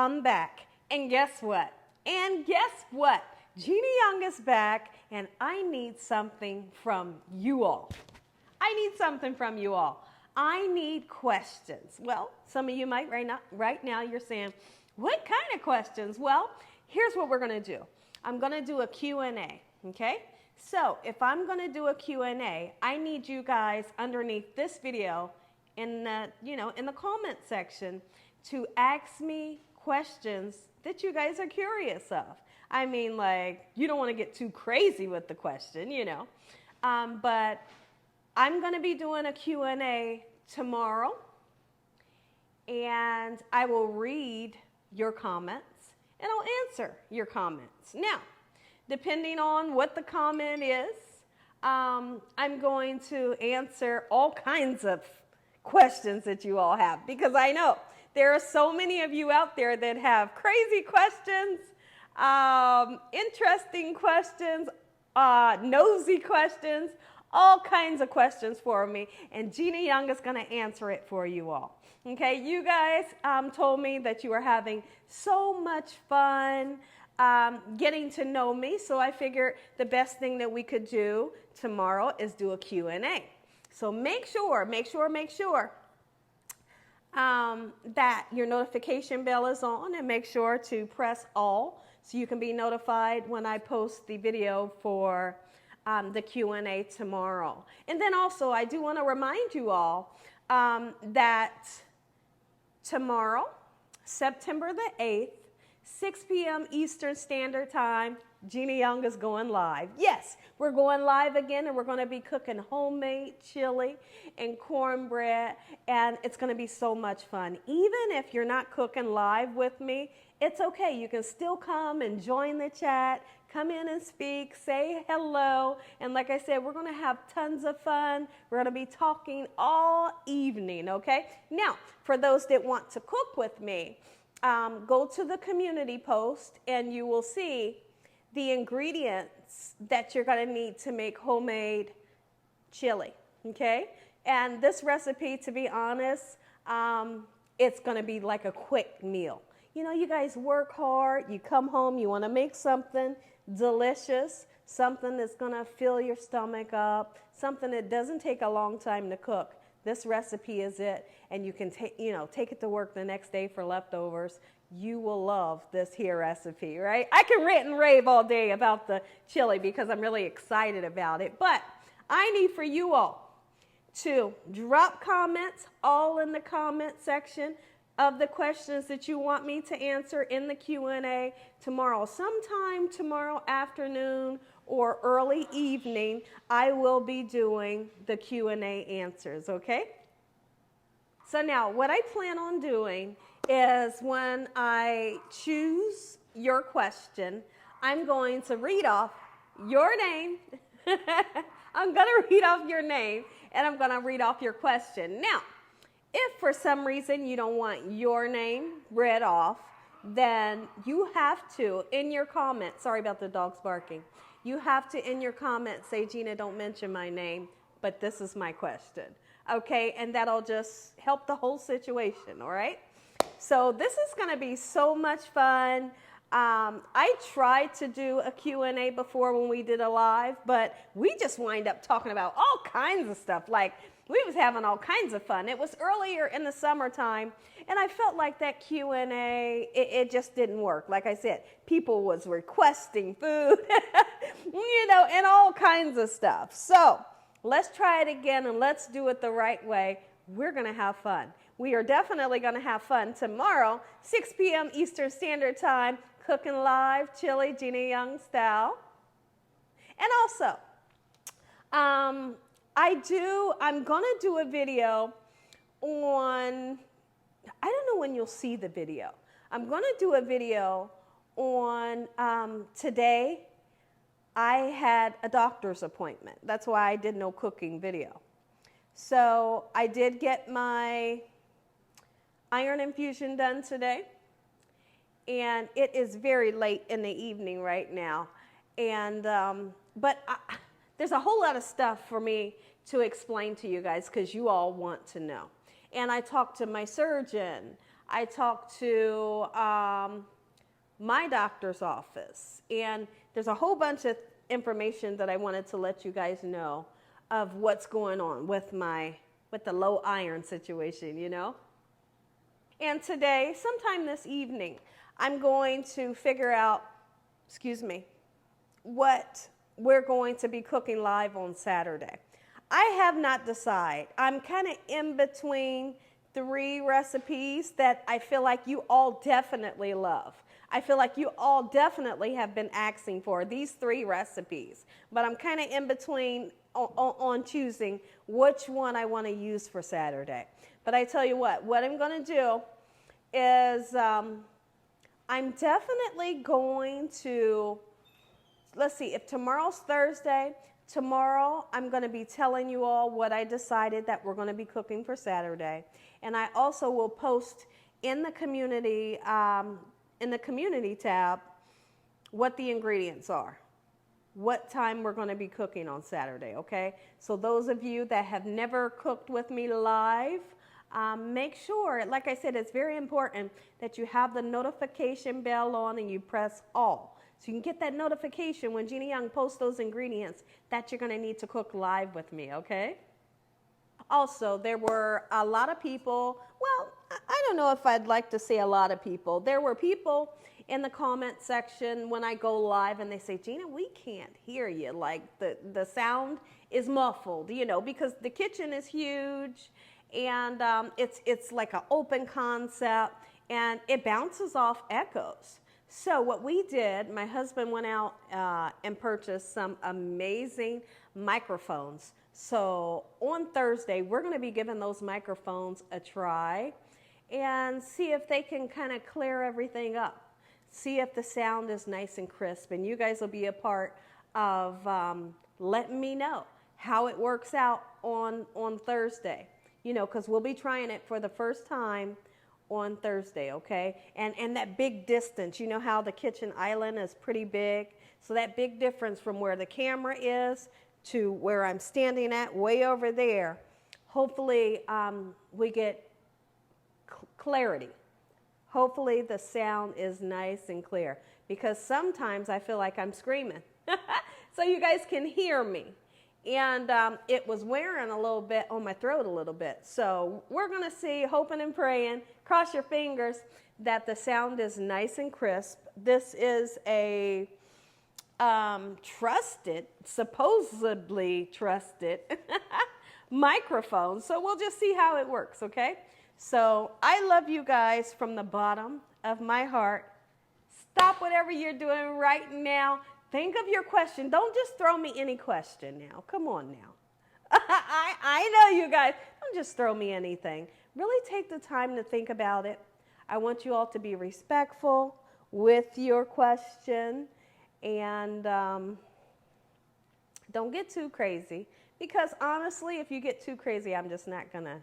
I'm back. And guess what? Gina Young is back, and I need something from you all. I need questions. Well, some of you might right now you're saying, what kind of questions? Well, here's what we're going to do. I'm going to do a Q&A, okay? So if I'm going to do a Q&A, I need you guys underneath this video in the comment section to ask me questions that you guys are curious of. I mean, like, you don't want to get too crazy with the question, but I'm going to be doing a Q&A tomorrow, and I will read your comments, and I'll answer your comments. Now, depending on what the comment is, I'm going to answer all kinds of questions that you all have, because I know there are so many of you out there that have crazy questions, interesting questions, nosy questions, all kinds of questions for me, and Gina Young is going to answer it for you all. Okay, you guys told me that you were having so much fun getting to know me, so I figured the best thing that we could do tomorrow is do a Q&A. So make sure that your notification bell is on, and make sure to press all so you can be notified when I post the video for the Q&A tomorrow. And then also, I do want to remind you all that tomorrow, September the 8th, 6 p.m. Eastern Standard Time, Gina Young is going live. Yes, we're going live again, and we're going to be cooking homemade chili and cornbread, and it's going to be so much fun. Even if you're not cooking live with me, it's okay. You can still come and join the chat, come in and speak, say hello, and like I said, we're going to have tons of fun. We're going to be talking all evening, okay? Now, for those that want to cook with me, go to the community post, and you will see the ingredients that you're going to need to make homemade chili, okay? And this recipe, to be honest, it's going to be like a quick meal. You guys work hard, you come home, you want to make something delicious, something that's going to fill your stomach up, something that doesn't take a long time to cook. This recipe is it, and you can take it to work the next day for leftovers. You will love this here recipe, right? I can rant and rave all day about the chili because I'm really excited about it, but I need for you all to drop comments all in the comment section of the questions that you want me to answer in the Q&A tomorrow. Sometime tomorrow afternoon or early evening, I will be doing the Q&A answers, okay? So now what I plan on doing is when I choose your question, I'm going to read off your name. I'm going to read off your name, and I'm going to read off your question. Now, if for some reason you don't want your name read off, then you have to, in your comments, sorry about the dogs barking, you have to, in your comments, say, Gina, don't mention my name, but this is my question, okay? And that'll just help the whole situation, all right? So this is going to be so much fun. I tried to do a Q&A before when we did a live, but we just wind up talking about all kinds of stuff. Like, we was having all kinds of fun. It was earlier in the summertime, and I felt like that Q&A, it just didn't work. Like I said, people was requesting food, and all kinds of stuff. So let's try it again, and let's do it the right way. We're going to have fun. We are definitely going to have fun tomorrow, 6 p.m. Eastern Standard Time, cooking live chili, Gina Young style. And also, I'm going to do a video on, I don't know when you'll see the video. I'm going to do a video on, today I had a doctor's appointment. That's why I did no cooking video. So I did get my iron infusion done today, and it is very late in the evening right now. And there's a whole lot of stuff for me to explain to you guys because you all want to know. And I talked to my surgeon. I talked to my doctor's office, and there's a whole bunch of information that I wanted to let you guys know of what's going on with the low iron situation, you know. And today, sometime this evening, I'm going to figure out, what we're going to be cooking live on Saturday. I have not decided. I'm kind of in between 3 recipes that I feel like you all definitely love. I feel like you all definitely have been asking for these 3 recipes, but I'm kind of in between on choosing which one I want to use for Saturday. But I tell you what I'm going to do is I'm definitely going to, let's see, if tomorrow's Thursday, tomorrow I'm going to be telling you all what I decided that we're going to be cooking for Saturday. And I also will post in the community tab what the ingredients are, what time we're going to be cooking on Saturday, okay? So those of you that have never cooked with me live, make sure, like I said, it's very important that you have the notification bell on and you press all. So you can get that notification when Gina Young posts those ingredients that you're going to need to cook live with me, okay? Also, there were a lot of people, well, I don't know if I'd like to say a lot of people. There were people in the comment section when I go live and they say, Gina, we can't hear you. Like the sound is muffled, you know, because the kitchen is huge and it's like an open concept and it bounces off echoes. So what we did, my husband went out and purchased some amazing microphones. So on Thursday, we're going to be giving those microphones a try and see if they can kind of clear everything up. See if the sound is nice and crisp. And you guys will be a part of letting me know how it works out on Thursday. You know, because we'll be trying it for the first time on Thursday, okay? And that big distance, you know how the kitchen island is pretty big? So that big difference from where the camera is to where I'm standing at, way over there, hopefully we get clarity. Hopefully the sound is nice and clear because sometimes I feel like I'm screaming. So you guys can hear me. And it was wearing a little bit on my throat a little bit. So we're going to see, hoping and praying, cross your fingers, that the sound is nice and crisp. This is a supposedly trusted microphone. So we'll just see how it works, okay? So I love you guys from the bottom of my heart. Stop whatever you're doing right now. Think of your question. Don't just throw me any question now. Come on now. I know you guys. Don't just throw me anything. Really take the time to think about it. I want you all to be respectful with your question. And don't get too crazy. Because honestly, if you get too crazy, I'm just not going to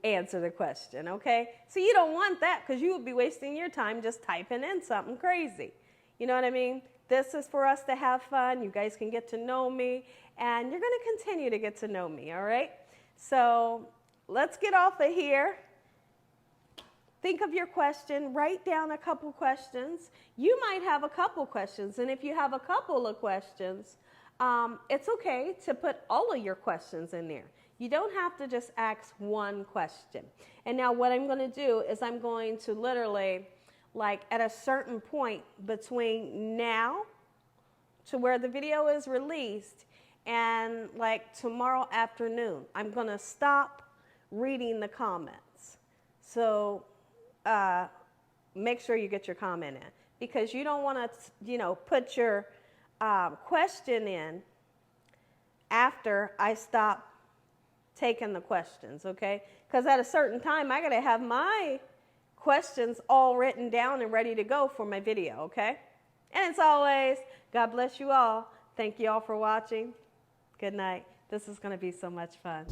answer the question, okay? So you don't want that because you would be wasting your time just typing in something crazy. You know what I mean? This is for us to have fun. You guys can get to know me, and you're going to continue to get to know me, all right? So let's get off of here. Think of your question. Write down a couple questions. You might have a couple questions, and if you have a couple of questions, it's okay to put all of your questions in there. You don't have to just ask one question. And now what I'm going to do is I'm going to literally, like at a certain point between now to where the video is released and like tomorrow afternoon, I'm going to stop reading the comments. So make sure you get your comment in because you don't want to, put your question in after I stop taking the questions, okay? Because at a certain time, I got to have my questions all written down and ready to go for my video, okay? And as always, God bless you all. Thank you all for watching. Good night. This is going to be so much fun.